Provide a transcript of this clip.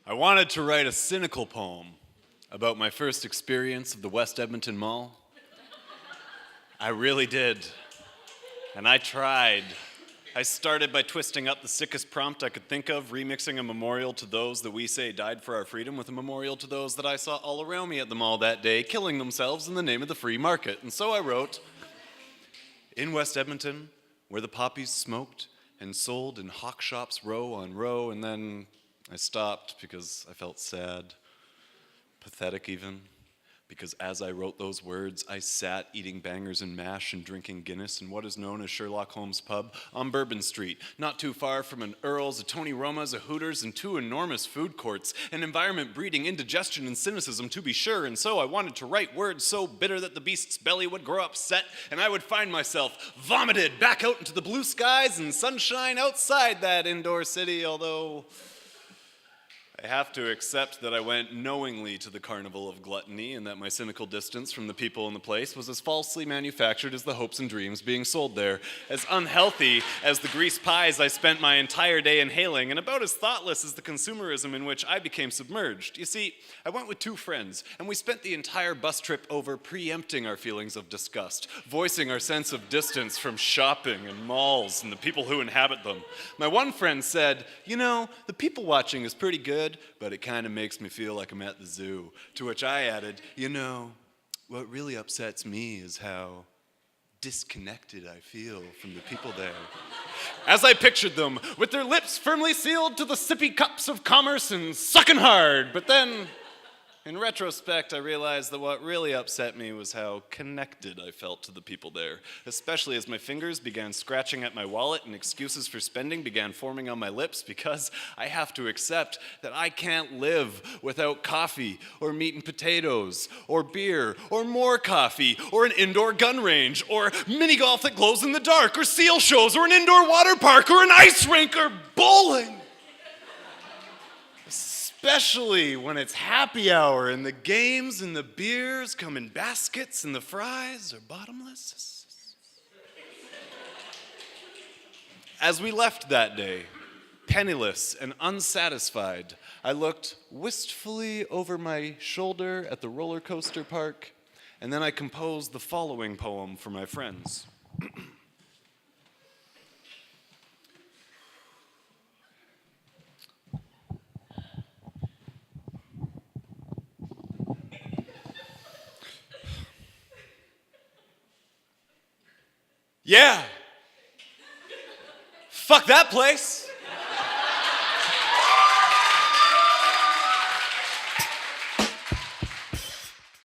I wanted to write a cynical poem about my first experience of the West Edmonton Mall. I really did. And I tried. I started by twisting up the sickest prompt I could think of, remixing a memorial to those that we say died for our freedom with a memorial to those that I saw all around me at the mall that day, killing themselves in the name of the free market. And so I wrote, in West Edmonton, where the poppies smoked and sold in hawk shops row on row, and then I stopped because I felt sad, pathetic even, because as I wrote those words, I sat eating bangers and mash and drinking Guinness in what is known as Sherlock Holmes Pub on Bourbon Street, not too far from an Earl's, a Tony Roma's, a Hooters, and two enormous food courts, an environment breeding indigestion and cynicism to be sure, and so I wanted to write words so bitter that the beast's belly would grow upset, and I would find myself vomited back out into the blue skies and sunshine outside that indoor city, although I have to accept that I went knowingly to the carnival of gluttony and that my cynical distance from the people in the place was as falsely manufactured as the hopes and dreams being sold there, as unhealthy as the grease pies I spent my entire day inhaling, and about as thoughtless as the consumerism in which I became submerged. You see, I went with two friends, and we spent the entire bus trip over preempting our feelings of disgust, voicing our sense of distance from shopping and malls and the people who inhabit them. My one friend said, "You know, the people watching is pretty good, but it kind of makes me feel like I'm at the zoo." To which I added, "You know, what really upsets me is how disconnected I feel from the people there." As I pictured them, with their lips firmly sealed to the sippy cups of commerce and sucking hard. But then, in retrospect, I realized that what really upset me was how connected I felt to the people there, especially as my fingers began scratching at my wallet and excuses for spending began forming on my lips, because I have to accept that I can't live without coffee or meat and potatoes or beer or more coffee or an indoor gun range or mini golf that glows in the dark or seal shows or an indoor water park or an ice rink or bowling. Especially when it's happy hour and the games and the beers come in baskets and the fries are bottomless. As we left that day, penniless and unsatisfied, I looked wistfully over my shoulder at the roller coaster park, and then I composed the following poem for my friends. Yeah. Fuck that place.